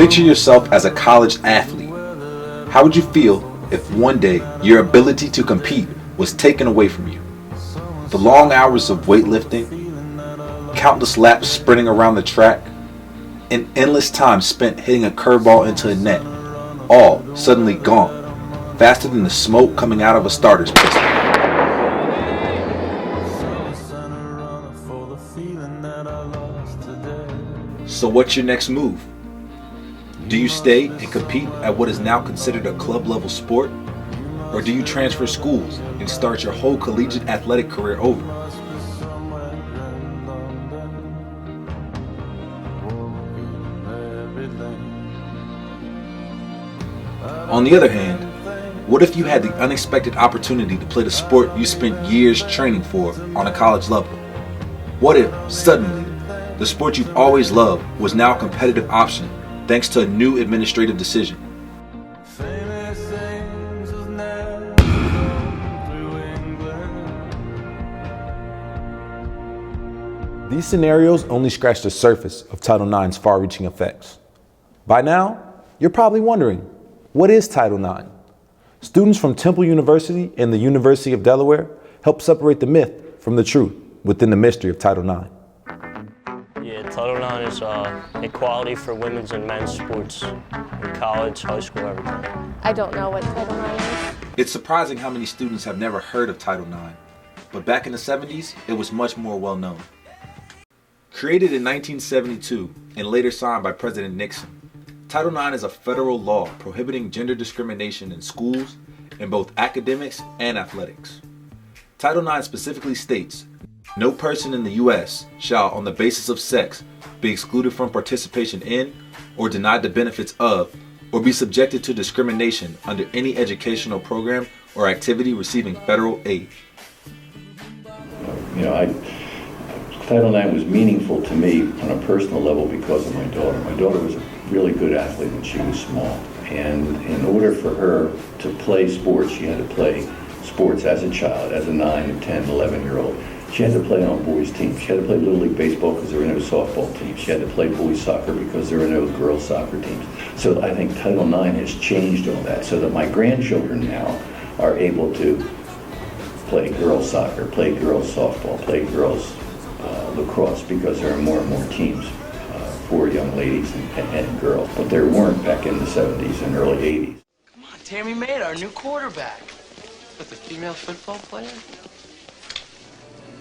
Picture yourself as a college athlete. How would you feel if one day your ability to compete was taken away from you? The long hours of weightlifting, countless laps sprinting around the track, and endless time spent hitting a curveball into a net, all suddenly gone, faster than the smoke coming out of a starter's pistol. So what's your next move? Do you stay and compete at what is now considered a club level sport? Or do you transfer schools and start your whole collegiate athletic career over? On the other hand, what if you had the unexpected opportunity to play the sport you spent years training for on a college level? What if, suddenly, the sport you've always loved was now a competitive option thanks to a new administrative decision? These scenarios only scratch the surface of Title IX's far-reaching effects. By now, you're probably wondering, what is Title IX? Students from Temple University and the University of Delaware help separate the myth from the truth within the mystery of Title IX. Yeah, Title IX is equality for women's and men's sports in college, high school, everything. I don't know what Title IX is. It's surprising how many students have never heard of Title IX, but back in the 70s, it was much more well known. Created in 1972 and later signed by President Nixon, Title IX is a federal law prohibiting gender discrimination in schools in both academics and athletics. Title IX specifically states, no person in the U.S. shall, on the basis of sex, be excluded from participation in or denied the benefits of or be subjected to discrimination under any educational program or activity receiving federal aid. Title IX was meaningful to me on a personal level because of my daughter. My daughter was a really good athlete when she was small. And in order for her to play sports, she had to play sports as a child, as a 9, 10, 11-year-old. She had to play on boys' teams. She had to play Little League Baseball because there were no softball teams. She had to play boys' soccer because there were no girls' soccer teams. So I think Title IX has changed all that so that my grandchildren now are able to play girls' soccer, play girls' softball, play girls' lacrosse, because there are more and more teams for young ladies and girls. But there weren't back in the 70s and early 80s. Come on, Tammy Maida, our new quarterback. With the female football player?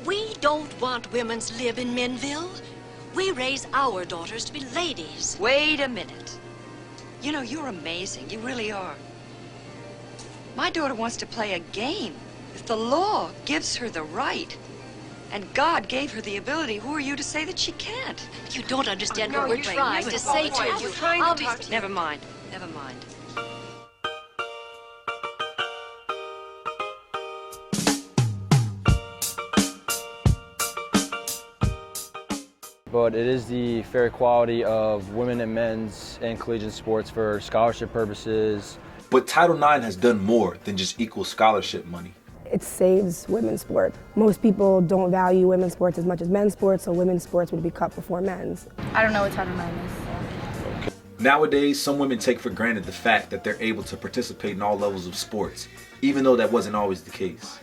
We don't want women to live in Minville. We raise our daughters to be ladies. Wait a minute. You know, you're amazing. You really are. My daughter wants to play a game. If the law gives her the right, and God gave her the ability, who are you to say that she can't? You don't understand No, what we're you're trying to say to you. We're trying to talk. Obviously. Never mind. Never mind. But it is the fair equality of women and men's and collegiate sports for scholarship purposes. But Title IX has done more than just equal scholarship money. It saves women's sport. Most people don't value women's sports as much as men's sports, so women's sports would be cut before men's. I don't know what Title IX is. Okay. Nowadays, some women take for granted the fact that they're able to participate in all levels of sports, even though that wasn't always the case.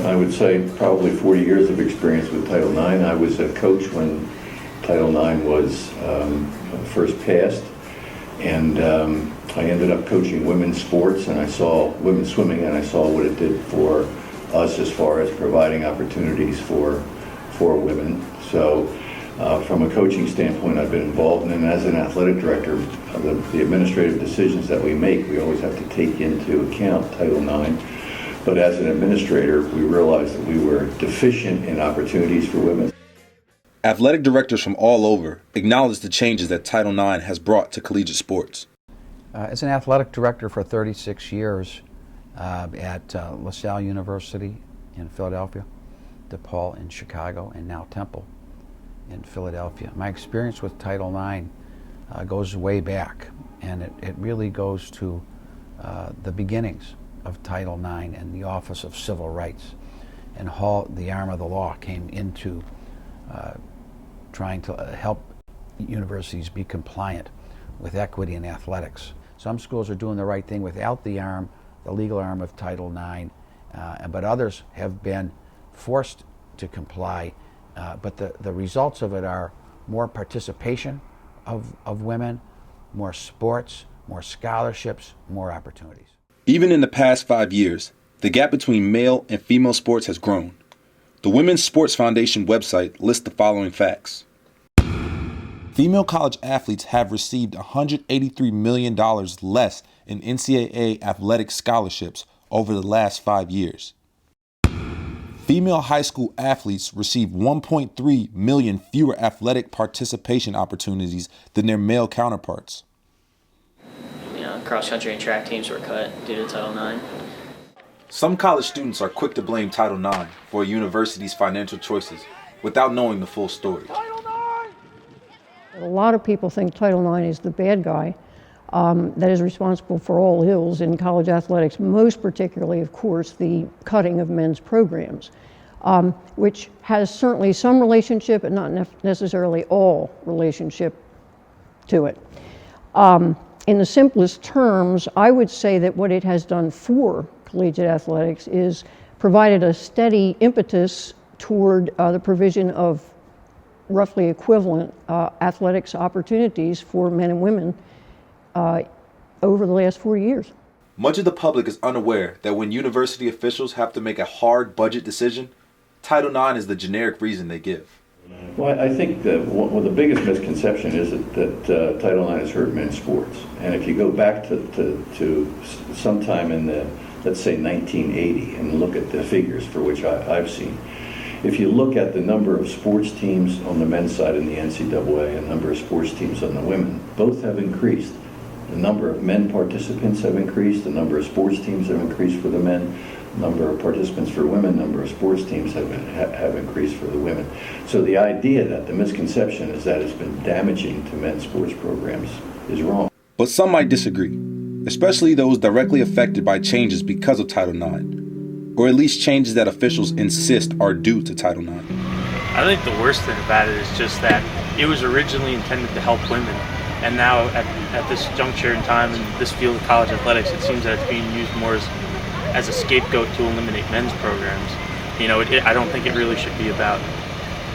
I would say probably 40 years of experience with Title IX. I was a coach when Title IX was first passed, and I ended up coaching women's sports, and I saw women's swimming, and I saw what it did for us as far as providing opportunities for women. So from a coaching standpoint, I've been involved, and as an athletic director, the administrative decisions that we make, we always have to take into account Title IX. But as an administrator, we realized that we were deficient in opportunities for women. Athletic directors from all over acknowledge the changes that Title IX has brought to collegiate sports. As an athletic director for 36 years at LaSalle University in Philadelphia, DePaul in Chicago, and now Temple in Philadelphia, my experience with Title IX goes way back. and it really goes to the beginnings of Title IX and the Office of Civil Rights, and how the arm of the law came into trying to help universities be compliant with equity in athletics. Some schools are doing the right thing without the legal arm of Title IX, but others have been forced to comply. But the results of it are more participation of women, more sports, more scholarships, more opportunities. Even in the past 5 years, the gap between male and female sports has grown. The Women's Sports Foundation website lists the following facts. Female college athletes have received $183 million less in NCAA athletic scholarships over the last 5 years. Female high school athletes receive 1.3 million fewer athletic participation opportunities than their male counterparts. Cross-country and track teams were cut due to Title IX. Some college students are quick to blame Title IX for a university's financial choices without knowing the full story. A lot of people think Title IX is the bad guy that is responsible for all ills in college athletics, most particularly, of course, the cutting of men's programs, which has certainly some relationship, but not necessarily all relationship to it. In the simplest terms, I would say that what it has done for collegiate athletics is provided a steady impetus toward the provision of roughly equivalent athletics opportunities for men and women over the last 40 years. Much of the public is unaware that when university officials have to make a hard budget decision, Title IX is the generic reason they give. Well, I think that one of the biggest misconception is that Title IX has hurt men's sports. And if you go back to sometime in the, let's say, 1980, and look at the figures for which I've seen, if you look at the number of sports teams on the men's side in the NCAA and the number of sports teams on the women, both have increased. The number of men participants have increased, the number of sports teams have increased for the men, number of participants for women, number of sports teams have increased for the women. So the idea that the misconception is that it's been damaging to men's sports programs is wrong. But some might disagree, especially those directly affected by changes because of Title IX, or at least changes that officials insist are due to Title IX. I think the worst thing about it is just that it was originally intended to help women, and now at this juncture in time in this field of college athletics, it seems that it's being used more as a scapegoat to eliminate men's programs. I don't think it really should be about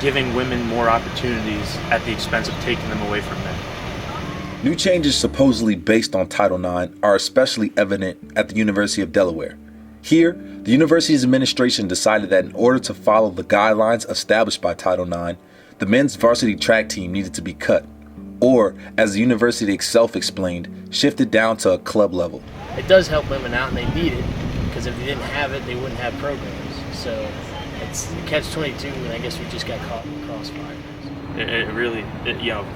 giving women more opportunities at the expense of taking them away from men. New changes supposedly based on Title IX are especially evident at the University of Delaware. Here, the university's administration decided that in order to follow the guidelines established by Title IX, the men's varsity track team needed to be cut, or, as the university itself explained, shifted down to a club level. It does help women out, and they need it, because if they didn't have it, they wouldn't have programs. So it's a catch-22, and I guess we just got caught in the crossfire. It really,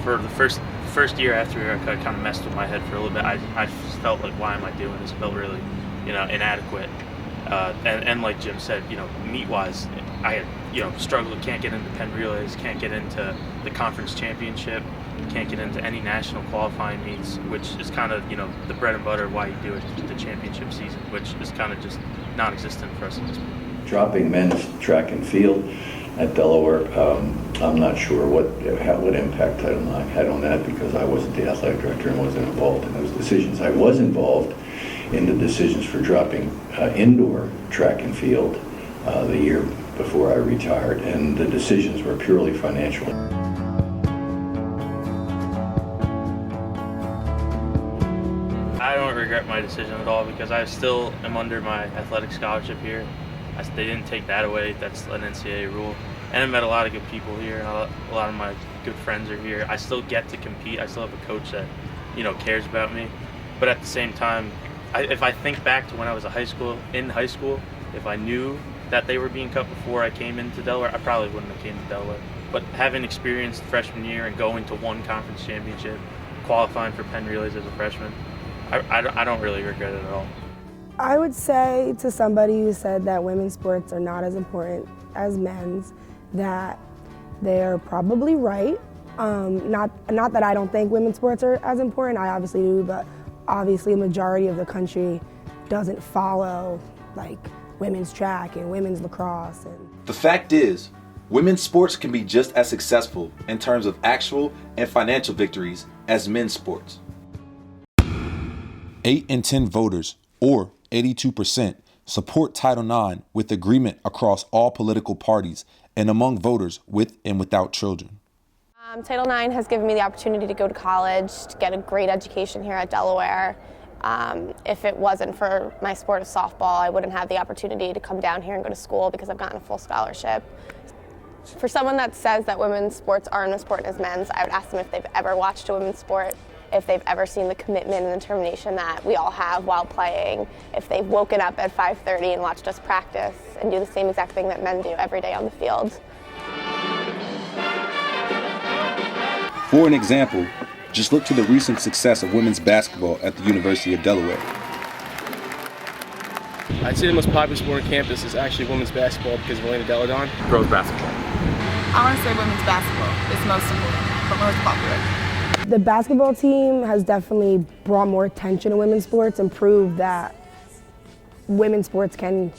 for the first year after we were cut, it kind of messed with my head for a little bit. I felt like, why am I doing this? I felt really, inadequate. And like Jim said, meet-wise, I had, struggled, can't get into Penn Relays, can't get into the conference championship, can't get into any national qualifying meets, which is kind of, the bread and butter of why you do it, the championship season, which is kind of just non-existent for us at this point. Dropping men's track and field at Delaware, I'm not sure what impact Title IX had on that, because I wasn't the athletic director and wasn't involved in those decisions. I was involved in the decisions for dropping indoor track and field the year before I retired, and the decisions were purely financial. I don't regret my decision at all, because I still am under my athletic scholarship here. They didn't take that away. That's an NCAA rule. And I met a lot of good people here, and a lot of my good friends are here. I still get to compete. I still have a coach that, cares about me. But at the same time, if I think back to when I was in high school, if I knew that they were being cut before I came into Delaware, I probably wouldn't have came to Delaware. But having experienced freshman year and going to one conference championship, qualifying for Penn Relays as a freshman, I don't really regret it at all. I would say to somebody who said that women's sports are not as important as men's, that they're probably right, Not that I don't think women's sports are as important, I obviously do, but obviously a majority of the country doesn't follow like women's track and women's lacrosse. The fact is, women's sports can be just as successful in terms of actual and financial victories as men's sports. 8 in 10 voters, or 82%, support Title IX with agreement across all political parties and among voters with and without children. Title IX has given me the opportunity to go to college, to get a great education here at Delaware. If it wasn't for my sport of softball, I wouldn't have the opportunity to come down here and go to school because I've gotten a full scholarship. For someone that says that women's sports aren't as important as men's, I would ask them if they've ever watched a women's sport, if they've ever seen the commitment and determination that we all have while playing, if they've woken up at 5:30 and watched us practice and do the same exact thing that men do every day on the field. For an example, just look to the recent success of women's basketball at the University of Delaware. I'd say the most popular sport on campus is actually women's basketball because of Elena Deladon. Girls basketball. I want to say women's basketball is most important, but most popular. The basketball team has definitely brought more attention to women's sports and proved that women's sports can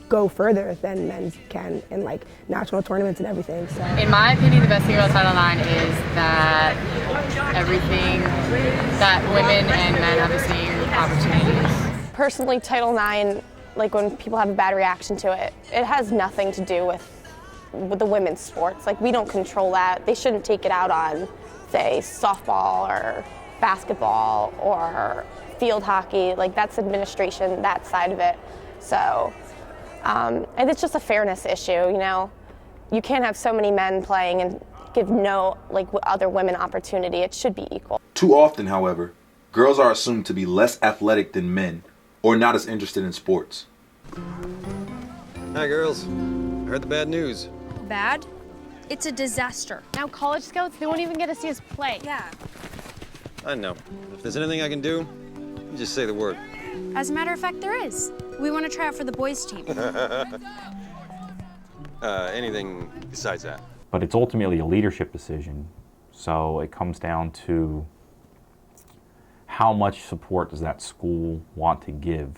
go further than men can in like national tournaments and everything. So, in my opinion, the best thing about Title IX is that everything that women and men have the same opportunities. Personally, Title IX, like when people have a bad reaction to it, it has nothing to do with the women's sports. Like we don't control that. They shouldn't take it out on, say, softball or basketball or field hockey. Like that's administration, that side of it. So. And it's just a fairness issue, you know. You can't have so many men playing and give no other women opportunity. It should be equal. Too often, however, girls are assumed to be less athletic than men or not as interested in sports. Hi, girls. I heard the bad news. Bad? It's a disaster. Now college scouts, they won't even get to see us play. Yeah. I know. If there's anything I can do, you just say the word. As a matter of fact, there is. We want to try out for the boys' team. Anything besides that? But it's ultimately a leadership decision. So it comes down to how much support does that school want to give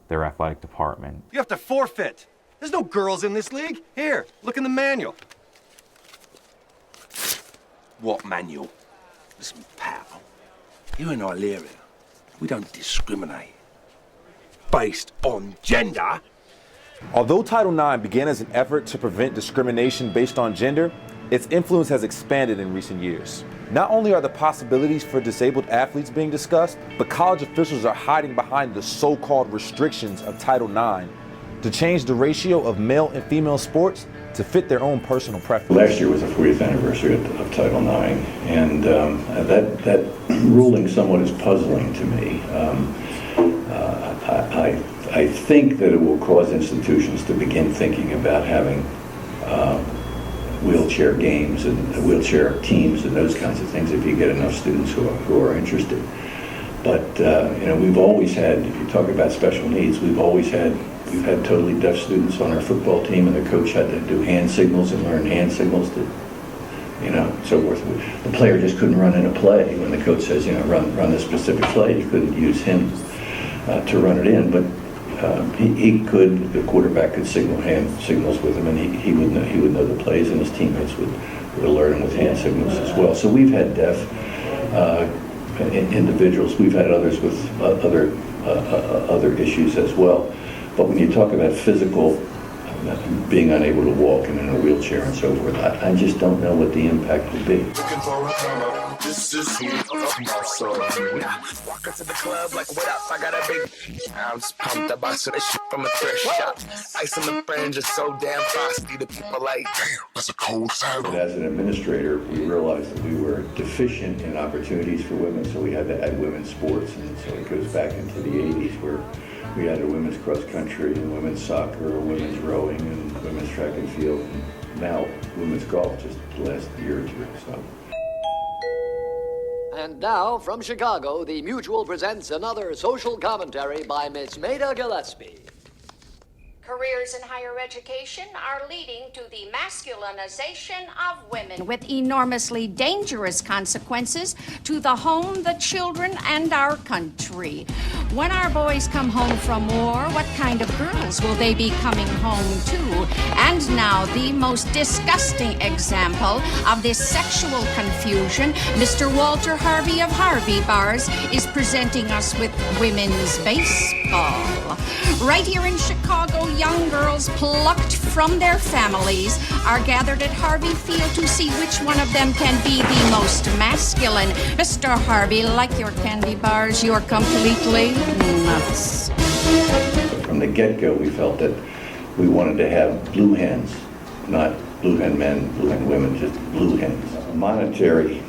their athletic department. You have to forfeit. There's no girls in this league. Here, look in the manual. What manual? Listen, pal, here in Illyria, we don't discriminate based on gender. Although Title IX began as an effort to prevent discrimination based on gender, its influence has expanded in recent years. Not only are the possibilities for disabled athletes being discussed, but college officials are hiding behind the so-called restrictions of Title IX to change the ratio of male and female sports to fit their own personal preference. Last year was the 40th anniversary of Title IX, and that ruling somewhat is puzzling to me. I think that it will cause institutions to begin thinking about having wheelchair games and wheelchair teams and those kinds of things if you get enough students who are interested. But you know, we've always had, if you talk about special needs, we've had totally deaf students on our football team, and the coach had to do hand signals and learn hand signals to, you know, so forth. The player just couldn't run in a play when the coach says, you know, run this specific play. You couldn't use him to run it in, but he could. The quarterback could signal hand signals with him, and he would know the plays, and his teammates would alert him with hand signals as well. So we've had deaf individuals. We've had others with other issues as well. But when you talk about physical, being unable to walk and in a wheelchair and so forth, I just don't know what the impact would be. This is who walk into the club like, what up? I got a big. I'm just pumped up. I saw that shit from a thrift shop. Ice on the fringe is so damn frosty. The people like, damn, that's a cold saddle. As an administrator, we realized that we were deficient in opportunities for women, so we had to add women's sports, and so it goes back into the 80s where we had a women's cross country and women's soccer, women's rowing, and women's track and field, and now women's golf just the last year or two. So. And now, from Chicago, the Mutual presents another social commentary by Miss Maida Gillespie. Careers in higher education are leading to the masculinization of women with enormously dangerous consequences to the home, the children, and our country. When our boys come home from war, what kind of girls will they be coming home to? And now the most disgusting example of this sexual confusion, Mr. Walter Harvey of Harvey Bars is presenting us with women's baseball. Right here in Chicago, young girls plucked from their families are gathered at Harvey Field to see which one of them can be the most masculine. Mr. Harvey, like your candy bars, you're completely nuts. From the get-go, we felt that we wanted to have blue hens, not blue hen men, blue hen women, just blue hens. Monetary,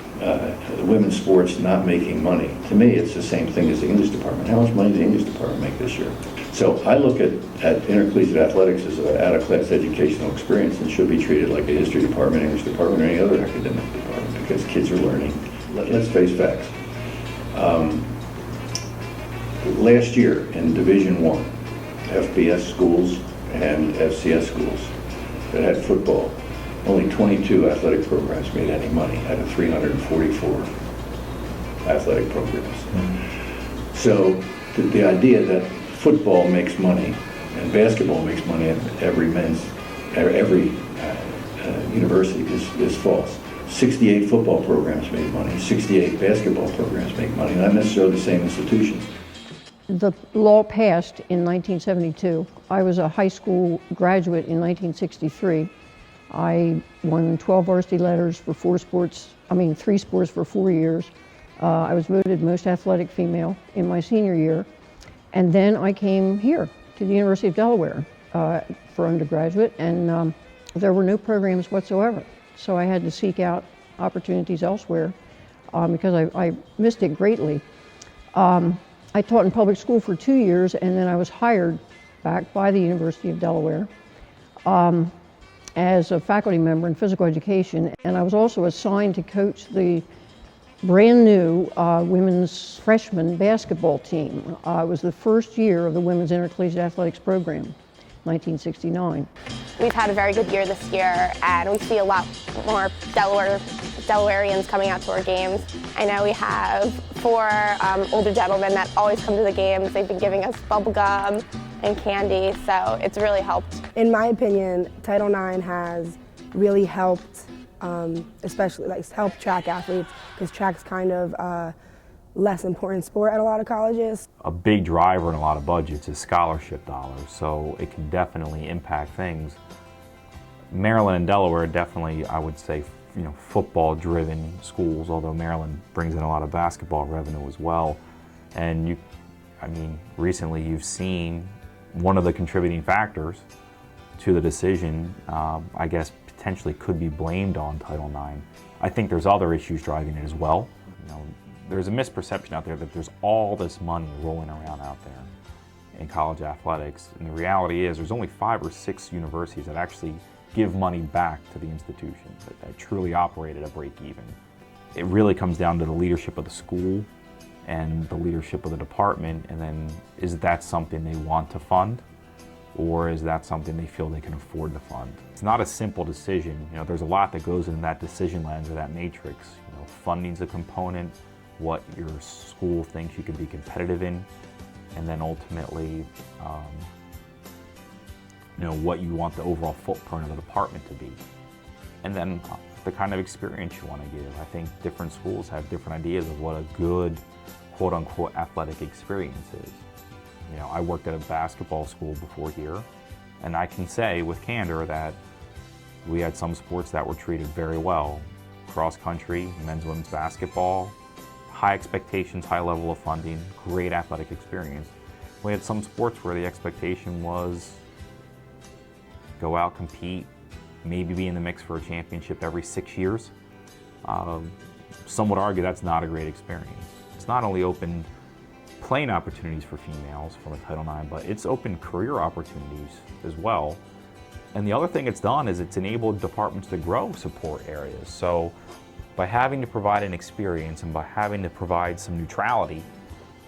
women's sports not making money. To me, it's the same thing as the English department. How much money does the English department make this year? So I look at intercollegiate athletics as an out-of-class educational experience and should be treated like a history department, English department, or any other academic department because kids are learning. Let's face facts. Last year in Division I, FBS schools and FCS schools that had football, only 22 athletic programs made any money out of 344 athletic programs. So the idea that football makes money and basketball makes money at every university is false. 68 football programs make money, 68 basketball programs make money, not necessarily the same institutions. The law passed in 1972. I was a high school graduate in 1963. I won 12 varsity letters for 3 sports for 4 years. I was voted most athletic female in my senior year. And then I came here to the University of Delaware for undergraduate, and there were no programs whatsoever. So I had to seek out opportunities elsewhere because I missed it greatly. I taught in public school for 2 years, and then I was hired back by the University of Delaware as a faculty member in physical education, and I was also assigned to coach the brand new women's freshman basketball team. It was the first year of the women's intercollegiate athletics program, 1969. We've had a very good year this year, and we see a lot more Delawareans coming out to our games. I know we have 4 older gentlemen that always come to the games. They've been giving us bubble gum and candy, so it's really helped. In my opinion, Title IX has really helped, especially help track athletes, because track's kind of a less important sport at a lot of colleges. A big driver in a lot of budgets is scholarship dollars, so it can definitely impact things. Maryland and Delaware definitely, I would say, football-driven schools, although Maryland brings in a lot of basketball revenue as well. And recently you've seen one of the contributing factors to the decision, I guess, potentially could be blamed on Title IX. I think there's other issues driving it as well. There's a misperception out there that there's all this money rolling around out there in college athletics, and the reality is there's only 5 or 6 universities that actually give money back to the institutions that truly operate at a break even. It really comes down to the leadership of the school and the leadership of the department, and then is that something they want to fund, or is that something they feel they can afford to fund? It's not a simple decision. There's a lot that goes into that decision lens or that matrix. Funding's a component, what your school thinks you can be competitive in, and then ultimately what you want the overall footprint of the department to be. And then the kind of experience you want to give. I think different schools have different ideas of what a good quote-unquote athletic experience is. I worked at a basketball school before here, and I can say with candor that we had some sports that were treated very well. Cross country, men's, women's basketball, high expectations, high level of funding, great athletic experience. We had some sports where the expectation was go out, compete, maybe be in the mix for a championship every 6 years. Some would argue that's not a great experience. It's not only opened playing opportunities for females from a Title IX, but it's opened career opportunities as well. And the other thing it's done is it's enabled departments to grow support areas. So by having to provide an experience and by having to provide some neutrality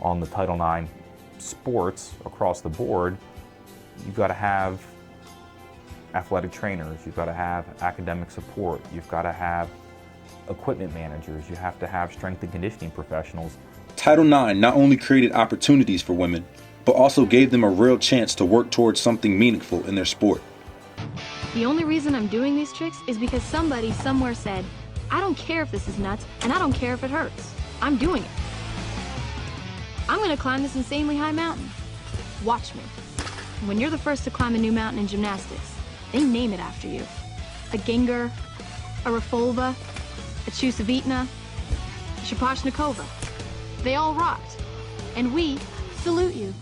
on the Title IX sports across the board, you've got to have athletic trainers, you've got to have academic support, you've got to have equipment managers, you have to have strength and conditioning professionals. Title IX not only created opportunities for women, but also gave them a real chance to work towards something meaningful in their sport. The only reason I'm doing these tricks is because somebody somewhere said, I don't care if this is nuts, and I don't care if it hurts. I'm doing it. I'm gonna climb this insanely high mountain. Watch me. When you're the first to climb a new mountain in gymnastics, they name it after you. A Ginger, a Rafolva, a Chusavitna, a Shaposhnikova. They all rocked, and we salute you.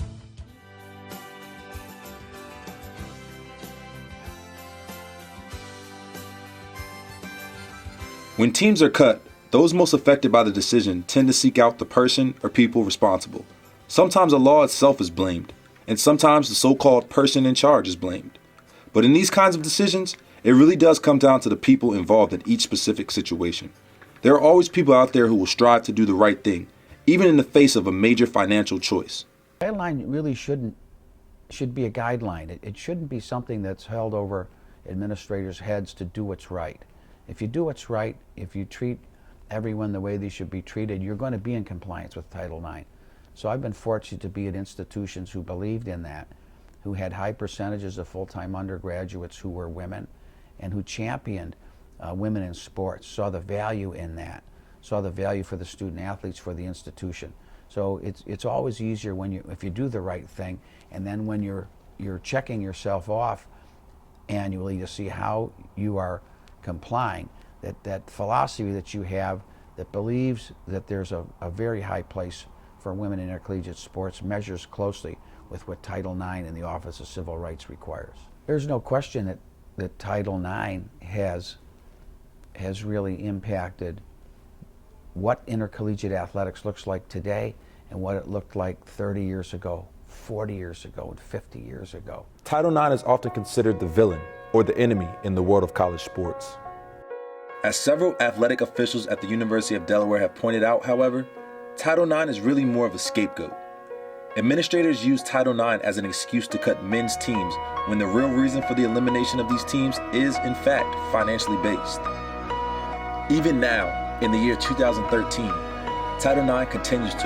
When teams are cut, those most affected by the decision tend to seek out the person or people responsible. Sometimes the law itself is blamed, and sometimes the so-called person in charge is blamed. But in these kinds of decisions, it really does come down to the people involved in each specific situation. There are always people out there who will strive to do the right thing, even in the face of a major financial choice. Title IX really should be a guideline. It shouldn't be something that's held over administrators' heads to do what's right. If you do what's right, if you treat everyone the way they should be treated, you're going to be in compliance with Title IX. So I've been fortunate to be at institutions who believed in that, who had high percentages of full-time undergraduates who were women, and who championed women in sports, saw the value in that, saw the value for the student athletes, for the institution. So it's always easier when if you do the right thing, and then when you're checking yourself off annually to see how you are complying, that philosophy that you have that believes that there's a very high place for women in intercollegiate sports measures closely with what Title IX and the Office of Civil Rights requires. There's no question that Title IX has really impacted what intercollegiate athletics looks like today and what it looked like 30 years ago, 40 years ago, and 50 years ago. Title IX is often considered the villain or the enemy in the world of college sports. As several athletic officials at the University of Delaware have pointed out, however, Title IX is really more of a scapegoat. Administrators use Title IX as an excuse to cut men's teams when the real reason for the elimination of these teams is, in fact, financially based. Even now, in the year 2013, Title IX continues to